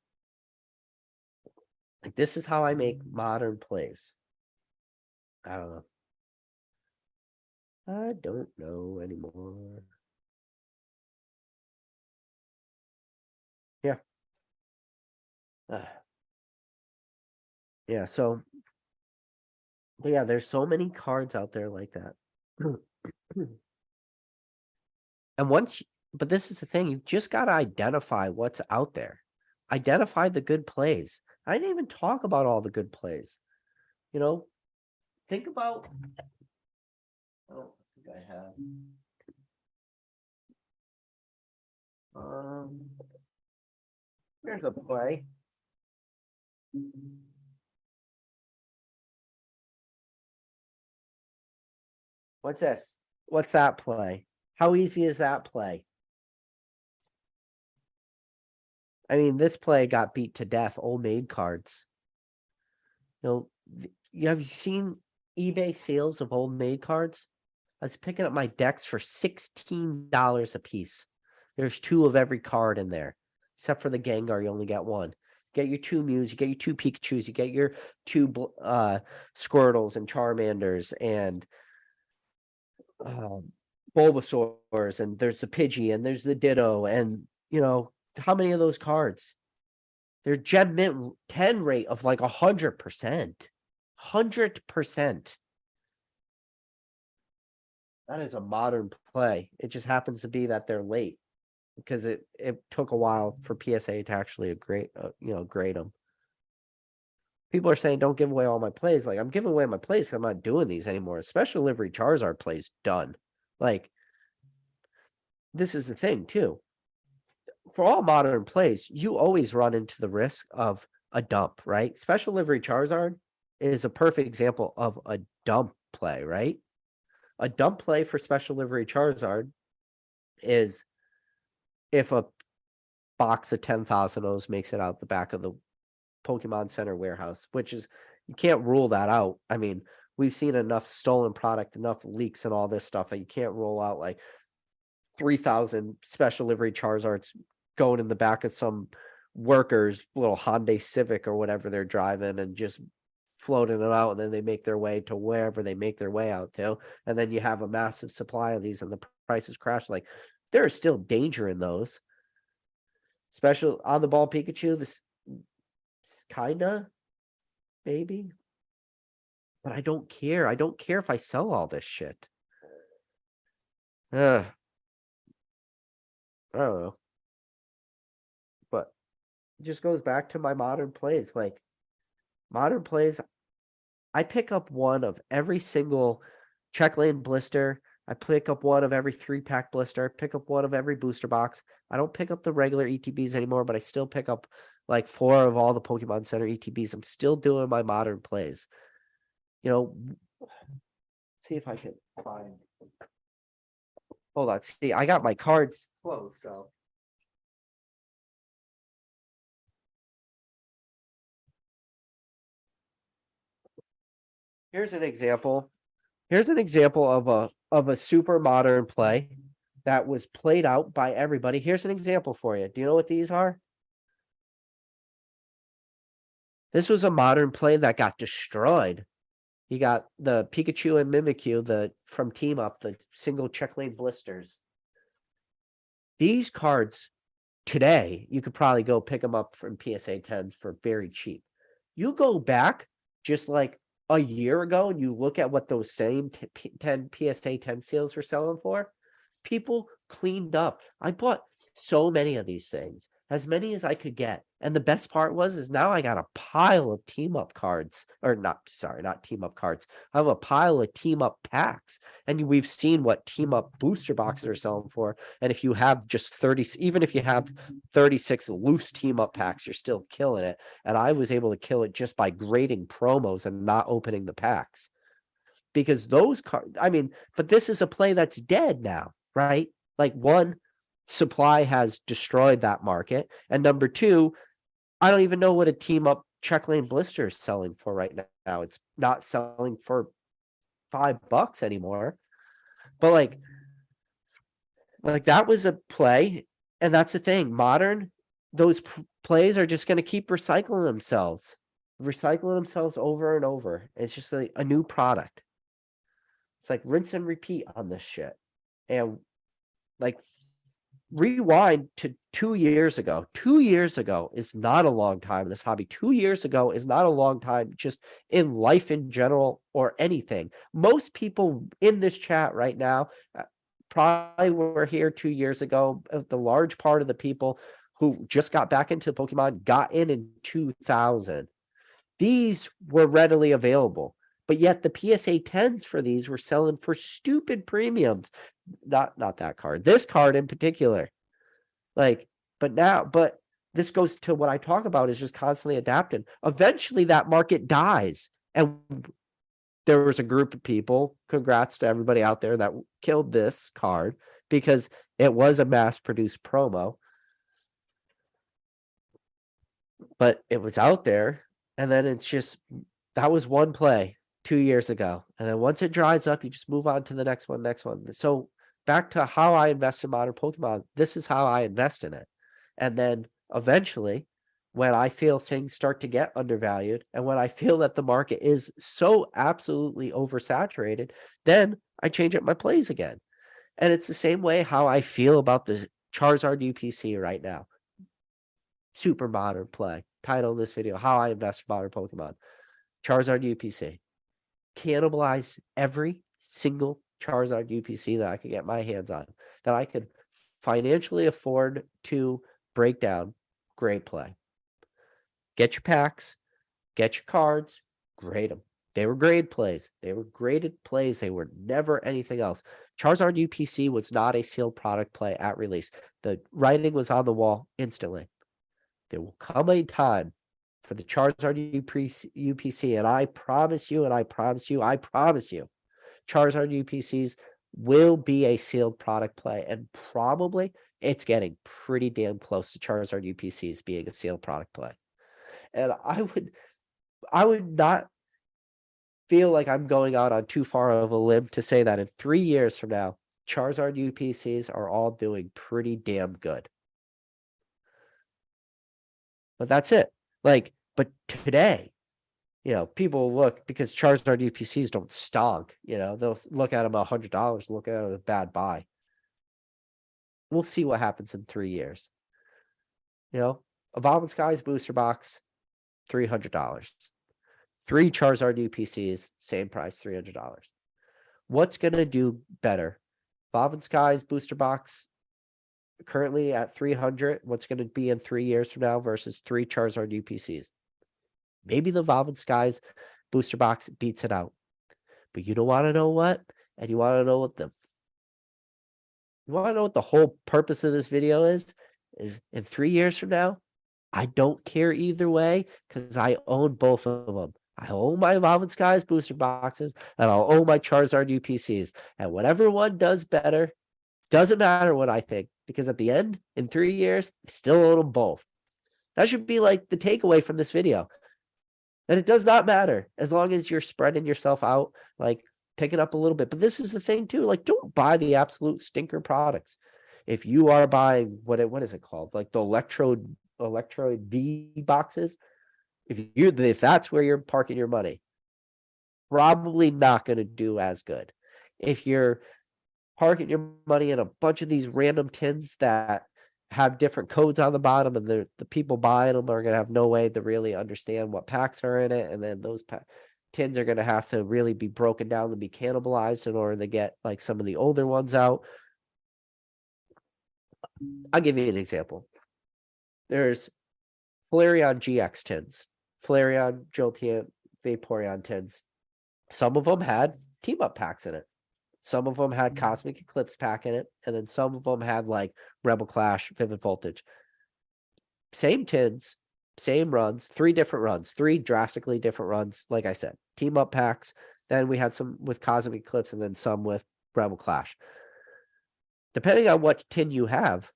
like this is how I make modern plays. I don't know. I don't know anymore. Yeah. Yeah, so but yeah, there's so many cards out there like that. And but this is the thing, you've just got to identify what's out there. Identify the good plays. I didn't even talk about all the good plays. Think about, I don't think I have. Here's a play. What's this? What's that play? How easy is that play? I mean, this play got beat to death. Old maid cards. Have you seen eBay sales of old maid cards? I was picking up my decks for $16 a piece. There's 2 of every card in there, except for the Gengar. You only get 1. Get your 2 Mews, you get your 2 Pikachus, you get your 2 Squirtles and Charmanders and Bulbasaurs, and there's the Pidgey and there's the Ditto, and how many of those cards? Their gem mint 10 rate of like 100%. 100%. That is a modern play. It just happens to be that they're late because it took a while for PSA to actually grade them. People are saying don't give away all my plays. Like, I'm giving away my plays 'cause I'm not doing these anymore. Special livery Charizard plays done. Like, this is the thing too. For all modern plays, you always run into the risk of a dump, right? Special livery Charizard is a perfect example of a dump play, right? A dump play for special livery Charizard is if a box of 10,000 O's makes it out the back of the Pokemon Center warehouse, which is, you can't rule that out. I mean, we've seen enough stolen product, enough leaks and all this stuff that you can't rule out like 3,000 special livery Charizards going in the back of some workers' little Hyundai Civic or whatever they're driving and just floating it out, and then they make their way to wherever they make their way out to, and then you have a massive supply of these and the prices crash. Like, there is still danger in those. Special on the ball Pikachu, this kinda, maybe. But I don't care. I don't care if I sell all this shit. Ugh. I don't know. But it just goes back to my modern plays. Like, modern plays, I pick up one of every single check lane blister. I pick up one of every 3-pack blister. Pick up one of every booster box. I don't pick up the regular ETBs anymore, but I still pick up like 4 of all the Pokemon Center ETBs. I'm still doing my modern plays. You know, see if I can find. Hold on. See, I got my cards closed, so. Here's an example. Here's an example of a super modern play that was played out by everybody. Here's an example for you. Do you know what these are? This was a modern play that got destroyed. You got the Pikachu and Mimikyu, from Team Up, the single check lane blisters. These cards today, you could probably go pick them up from PSA 10s for very cheap. You go back just like a year ago and you look at what those same 10 PSA 10 seals were selling for, people cleaned up. I bought so many of these things, as many as I could get. And the best part is now I got a pile of team up cards, or not team up cards. I have a pile of team up packs, and we've seen what team up booster boxes are selling for. And if you have just 30, even if you have 36 loose team up packs, you're still killing it. And I was able to kill it just by grading promos and not opening the packs. Because those cards, I mean, but this is a play that's dead now, right? Like, one, supply has destroyed that market. And number two, I don't even know what a team up check lane blister is selling for right now. It's not selling for $5 anymore. But like that was a play, and that's the thing. Modern, those plays are just going to keep recycling themselves over and over. It's just like a new product. It's like rinse and repeat on this shit. And like, rewind to 2 years ago. 2 years ago is not a long time in this hobby. 2 years ago is not a long time just in life in general or anything. Most people in this chat right now probably were here 2 years ago. The large part of the people who just got back into Pokemon got in 2000. These were readily available. But yet the PSA 10s for these were selling for stupid premiums. Not that card. This card in particular. Like, but this goes to what I talk about, is just constantly adapting. Eventually that market dies. And there was a group of people, congrats to everybody out there, that killed this card because it was a mass-produced promo. But it was out there, and then it's just, that was one play 2 years ago. And then once it dries up, you just move on to the next one. So back to how I invest in modern Pokemon, this is how I invest in it. And then eventually, when I feel things start to get undervalued, and when I feel that the market is so absolutely oversaturated, then I change up my plays again. And it's the same way how I feel about the Charizard UPC right now. Super modern play. Title of this video: How I Invest in Modern Pokemon. Charizard UPC. Cannibalize every single Charizard UPC that I could get my hands on, that I could financially afford to break down. Great play. Get your packs. Get your cards, grade them. They were grade plays. They were graded plays. They were never anything else. Charizard UPC was not a sealed product play at release. The writing was on the wall instantly. There will come a time for the Charizard UPC, and I promise you, Charizard UPCs will be a sealed product play, and probably it's getting pretty damn close to Charizard UPCs being a sealed product play. And I would not feel like I'm going out on too far of a limb to say that in 3 years from now, Charizard UPCs are all doing pretty damn good. But that's it. Like, but today, people look because Charizard UPCs don't stonk. They'll look at them $100, look at it as a bad buy. We'll see what happens in 3 years. Evolving Skies booster box, $300. 3 Charizard UPCs, same price, $300. What's going to do better? Evolving Skies booster box, currently at 300. What's going to be in 3 years from now versus 3 Charizard UPCs? Maybe the Evolving Skies booster box beats it out. But you don't want to know what? And you want to know what the whole purpose of this video is in 3 years from now, I don't care either way because I own both of them. I own my Evolving Skies booster boxes and I'll own my Charizard UPCs. And whatever one does better, doesn't matter what I think, because at the end, in 3 years, I still own them both. That should be like the takeaway from this video. That it does not matter as long as you're spreading yourself out, like picking up a little bit. But this is the thing too, like don't buy the absolute stinker products. If you are buying what is it called? Like the Electrode V boxes, if that's where you're parking your money, probably not going to do as good. If you're parking your money in a bunch of these random tins that have different codes on the bottom, and the people buying them are going to have no way to really understand what packs are in it, and then those tins are going to have to really be broken down and be cannibalized in order to get like some of the older ones out. I'll give you an example. There's Flareon GX tins, Flareon, Jolteon, Vaporeon tins. Some of them had team-up packs in it. Some of them had Cosmic Eclipse pack in it, and then some of them had like Rebel Clash, Vivid Voltage. Same tins, same runs, 3 different runs, 3 drastically different runs. Like I said, team-up packs. Then we had some with Cosmic Eclipse and then some with Rebel Clash. Depending on what tin you have,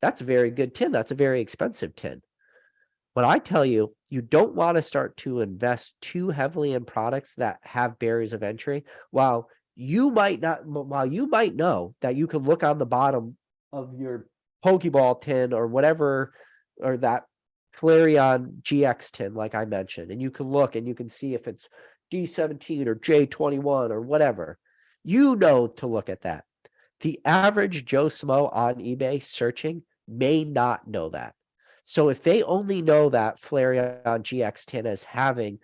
that's a very good tin. That's a very expensive tin. When I tell you, you don't want to start to invest too heavily in products that have barriers of entry, while you might know that you can look on the bottom of your Pokeball tin or whatever, or that Flareon GX tin, like I mentioned, and you can look and you can see if it's D17 or J21 or whatever, to look at that. The average Joe Smo on eBay searching may not know that. So if they only know that Flareon GX tin as having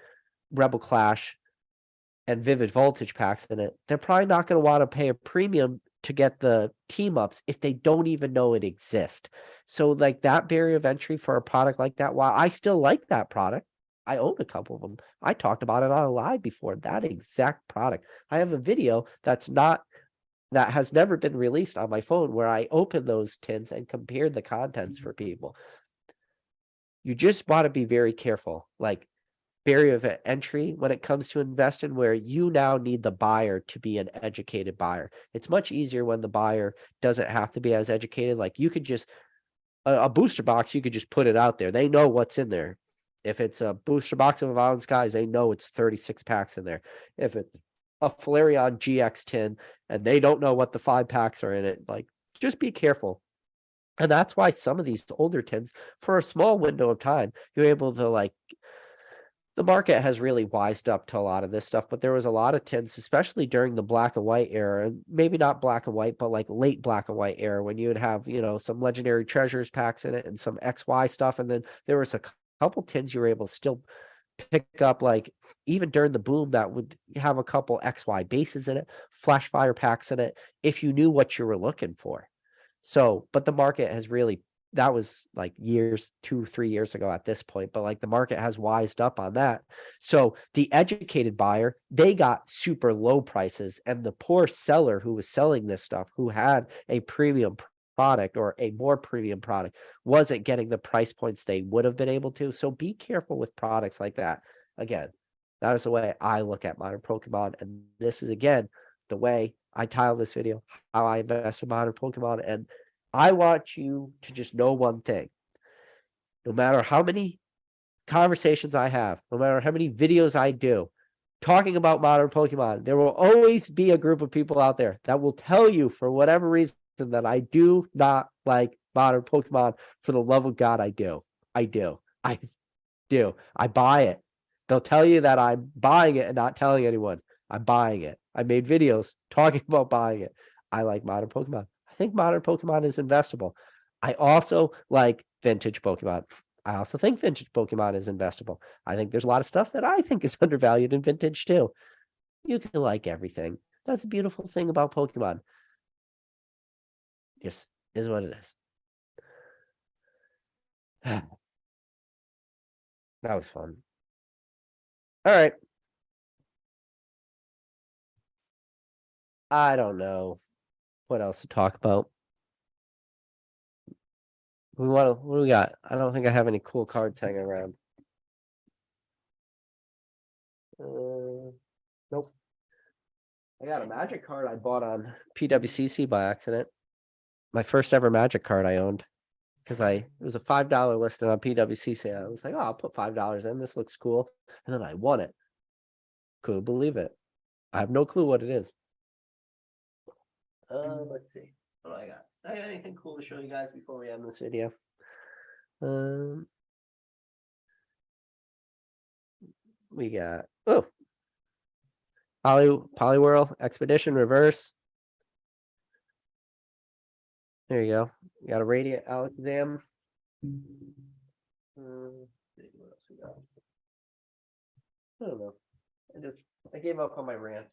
Rebel Clash and Vivid Voltage packs in it, they're probably not going to want to pay a premium to get the team ups if they don't even know it exists. So like that barrier of entry for a product like that, while I still like that product, I own a couple of them. I talked about it on a live before, that exact product. I have a video that has never been released on my phone where I opened those tins and compared the contents for people. You just want to be very careful, like barrier of entry when it comes to investing, where you now need the buyer to be an educated buyer. It's much easier when the buyer doesn't have to be as educated. Like you could just, a booster box, you could just put it out there. They know what's in there. If it's a booster box of Evolving Skies, they know it's 36 packs in there. If it's a Flareon GX tin and they don't know what the 5 packs are in it, like just be careful. And that's why some of these older tins, for a small window of time, you're able to like, the market has really wised up to a lot of this stuff, but there was a lot of tins, especially during the black and white era, maybe not black and white, but like late black and white era, when you would have, some legendary treasures packs in it and some XY stuff. And then there was a couple tins you were able to still pick up, like even during the boom, that would have a couple XY bases in it, flash fire packs in it, if you knew what you were looking for. So, but the market has really that was like 2-3 years ago at this point, but like the market has wised up on that. So the educated buyer, they got super low prices, and the poor seller who was selling this stuff, who had a premium product or a more premium product, wasn't getting the price points they would have been able to. So be careful with products like that. Again, that is the way I look at modern Pokemon. And this is, again, the way I tile this video, how I invest in modern Pokemon. And I want you to just know one thing. No matter how many conversations I have, no matter how many videos I do talking about modern Pokemon, there will always be a group of people out there that will tell you, for whatever reason, that I do not like modern Pokemon. For the love of God, I do. I do. I do. I buy it. They'll tell you that I'm buying it and not telling anyone. I'm buying it. I made videos talking about buying it. I like modern Pokemon. I think modern Pokemon is investable. I also like vintage Pokemon. I also think vintage Pokemon is investable. I think there's a lot of stuff that I think is undervalued in vintage too. You can like everything. That's a beautiful thing about Pokemon. Just is what it is. That was fun. All right. I don't know what else to talk about. What do we got? I don't think I have any cool cards hanging around. Nope. I got a Magic card I bought on PWCC by accident. My first ever Magic card I owned, because it was a $5 listed on PWCC. I was like, oh, I'll put $5 in. This looks cool. And then I won it. Couldn't believe it. I have no clue what it is. Let's see. What do I got? I got anything cool to show you guys before we end this video? We got Poliwhirl Expedition Reverse. There you go. You got a Radiant Alakazam. What else we got? I don't know. I gave up on my rant.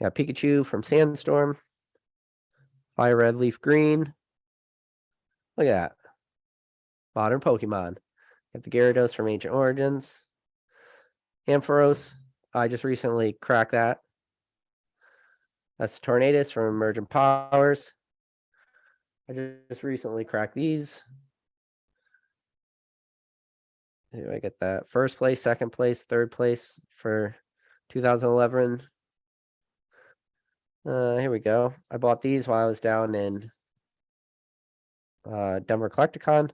Got Pikachu from Sandstorm. Fire Red, Leaf Green. Look at that. Modern Pokemon. Got the Gyarados from Ancient Origins. Ampharos. I just recently cracked that. That's Tornadus from Emergent Powers. I just recently cracked these. Do I get that? First place, second place, third place for 2011. Here we go. I bought these while I was down in Denver Collecticon.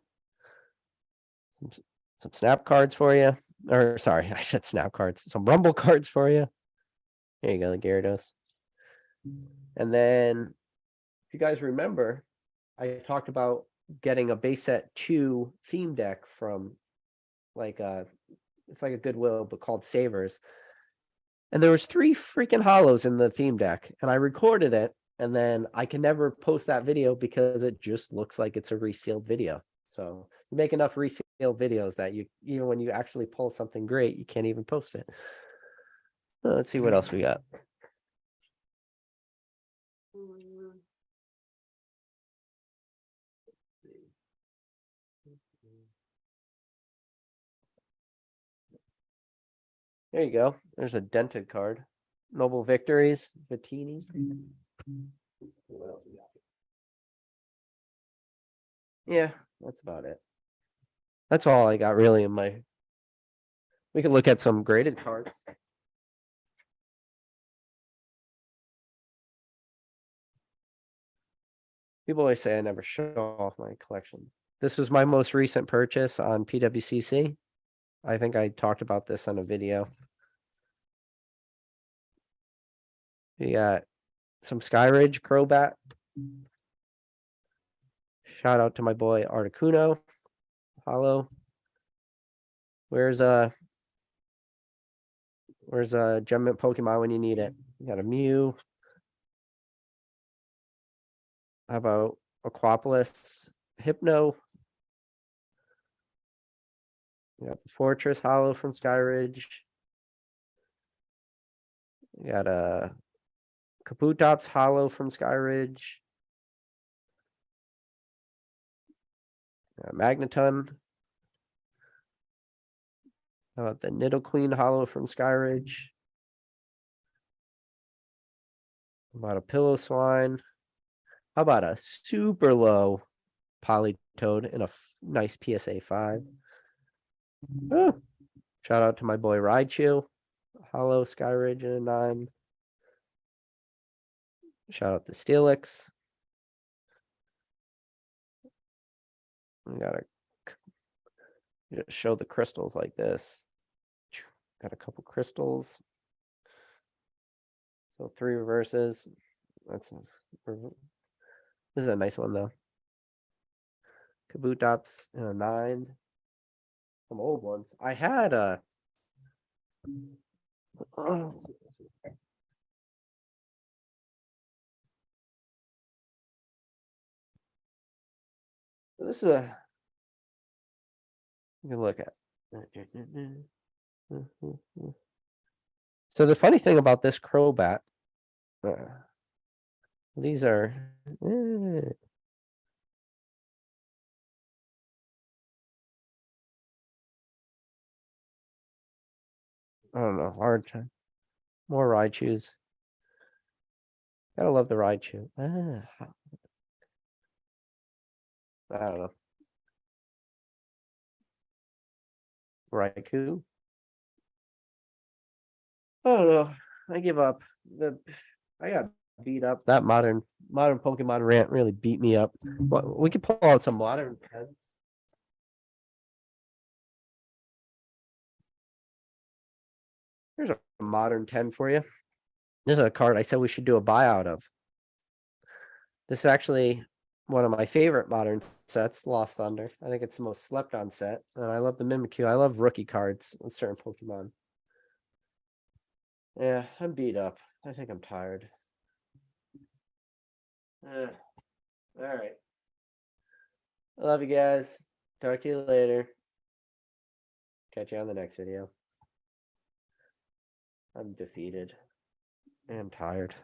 Some snap cards for you. Or sorry, I said snap cards. Some Rumble cards for you. There you go, the Gyarados. And then, if you guys remember, I talked about getting a base set 2 theme deck from it's like a Goodwill, but called Savers. And there was 3 freaking holos in the theme deck, and I recorded it, and then I can never post that video because it just looks like it's a resealed video. So you make enough resealed videos that even when you actually pull something great, you can't even post it. Let's see what else we got. There you go. There's a dented card. Noble Victories, Vittini. What else we got? Yeah, that's about it. That's all I got really in my. We can look at some graded cards. People always say I never show off my collection. This was my most recent purchase on PWCC. I think I talked about this on a video. We got some Skyridge Crobat. Shout out to my boy Articuno. Hollow. Where's Gem Mint Pokemon when you need it? You got a Mew. How about Aquapolis? Hypno. You got the Fortress Hollow from Skyridge. We got a Kabutops Hollow from Skyridge. Magneton. How about the Nidoqueen Hollow from Skyridge? How about a Pillow-Swine? How about a super low Politoed and a nice PSA 5? Oh, shout out to my boy Raichu. Hollow Skyridge in a 9. Shout out to Steelix. We gotta just show the crystals like this. Got a couple crystals. So 3 reverses. This is a nice one though. Kabutops in a 9. Some old ones. I had a. This is a. You can look at. So the funny thing about this Crobat, these are. I don't know. Hard time. More Raichus. Gotta love the Raichu. I don't know. Raikou. I don't know. I give up. I got beat up. That modern Pokemon rant really beat me up. But we could pull out some modern pens. Here's a modern 10 for you. This is a card I said we should do a buyout of. This is actually one of my favorite modern sets, Lost Thunder. I think it's the most slept on set. And I love the Mimikyu. I love rookie cards with certain Pokemon. Yeah, I'm beat up. I think I'm tired. All right. I love you guys. Talk to you later. Catch you on the next video. I'm defeated and tired.